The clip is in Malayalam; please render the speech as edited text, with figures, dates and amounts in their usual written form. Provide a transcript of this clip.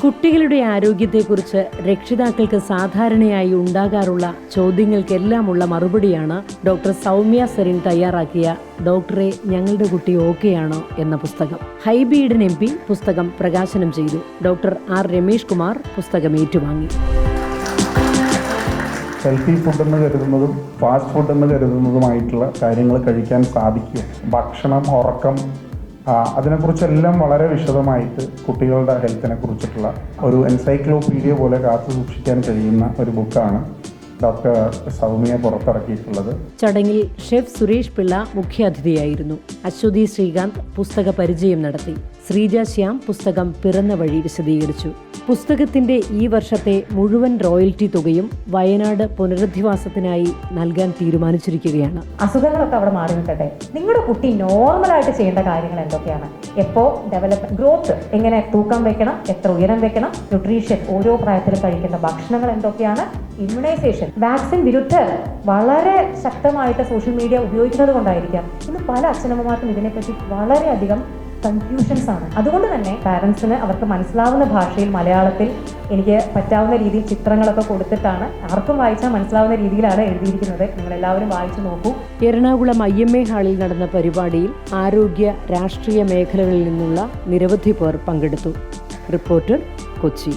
കുട്ടികളുടെ ആരോഗ്യത്തെക്കുറിച്ച് രക്ഷിതാക്കൾക്ക് സാധാരണയായി ഉണ്ടാകാറുള്ള ചോദ്യങ്ങൾക്കെല്ലാമുള്ള മറുപടിയാണ് ഡോക്ടർ സൗമ്യ സെറിൻ തയ്യാറാക്കിയ ഡോക്ടറെ ഞങ്ങളുടെ കുട്ടി ഓക്കെയാണോ എന്ന പുസ്തകം. ഹൈബി ഈഡൻ MP പുസ്തകം പ്രകാശനം ചെയ്തു. Doctor R. രമേഷ് കുമാർ പുസ്തകം ഏറ്റുവാങ്ങി. ഹെൽത്തി ഫുഡെന്ന് കരുതുന്നതും ഫാസ്റ്റ് ഫുഡെന്ന് കരുതുന്നതുമായിട്ടുള്ള കാര്യങ്ങൾ കഴിക്കാൻ സാധിക്കും. ഭക്ഷണം, ഉറക്കം, അതിനെക്കുറിച്ചെല്ലാം വളരെ വിശദമായിട്ട് കുട്ടികളുടെ ഹെൽത്തിനെ കുറിച്ചിട്ടുള്ള ഒരു എൻസൈക്ലോപീഡിയ പോലെ കാത്തു സൂക്ഷിക്കാൻ കഴിയുന്ന ഒരു ബുക്കാണ് ഡോക്ടർ സൗമ്യ പുറത്തിറക്കിയിട്ടുള്ളത്. ചടങ്ങിൽ ഷെഫ് സുരേഷ് പിള്ള മുഖ്യാതിഥിയായിരുന്നു. അശ്വതി ശ്രീകാന്ത് പുസ്തക പരിചയം നടത്തി. ശ്രീജ ശ്യാം പുസ്തകം പിറന്ന വഴി വിശദീകരിച്ചു. പുസ്തകത്തിന്റെ ഈ വർഷത്തെ മുഴുവൻ റോയൽറ്റി തുകയും വയനാട് പുനരധിവാസത്തിനായി നൽകാൻ തീരുമാനിച്ചിരിക്കുകയാണ്. അസുഖങ്ങളൊക്കെ അവിടെ മാറി നിൽക്കട്ടെ, നിങ്ങളുടെ കുട്ടി നോർമലായിട്ട് ചെയ്യേണ്ട കാര്യങ്ങൾ എന്തൊക്കെയാണ്? എപ്പോൾ ഡെവലപ്മെന്റ്, ഗ്രോത്ത് എങ്ങനെ തൂക്കം വെക്കണം, എത്ര ഉയരം വെക്കണം, ന്യൂട്രീഷൻ ഓരോ പ്രായത്തിലും കഴിക്കേണ്ട ഭക്ഷണങ്ങൾ എന്തൊക്കെയാണ്, ഇമ്മ്യൂണൈസേഷൻ, വാക്സിൻ വിരുദ്ധർ വളരെ ശക്തമായിട്ട് സോഷ്യൽ മീഡിയ ഉപയോഗിക്കുന്നത് കൊണ്ടായിരിക്കാം ഇന്ന് പല അച്ഛനമ്മമാർക്കും ഇതിനെപ്പറ്റി വളരെയധികം കൺഫ്യൂഷൻസ് ആണ്. അതുകൊണ്ട് തന്നെ പാരൻസിന് അവർക്ക് മനസ്സിലാവുന്ന ഭാഷയിൽ മലയാളത്തിൽ എനിക്ക് പറ്റാവുന്ന രീതിയിൽ ചിത്രങ്ങളൊക്കെ കൊടുത്തിട്ടാണ് ആർക്കും വായിച്ചാൽ മനസ്സിലാവുന്ന രീതിയിലാണ് എഴുതിയിരിക്കുന്നത്. നിങ്ങളെല്ലാവരും വായിച്ചു നോക്കൂ. എറണാകുളം IMA ഹാളിൽ നടന്ന പരിപാടിയിൽ ആരോഗ്യ, രാഷ്ട്രീയ മേഖലകളിൽ നിന്നുള്ള നിരവധി പേർ പങ്കെടുത്തു. റിപ്പോർട്ടർ, കൊച്ചി.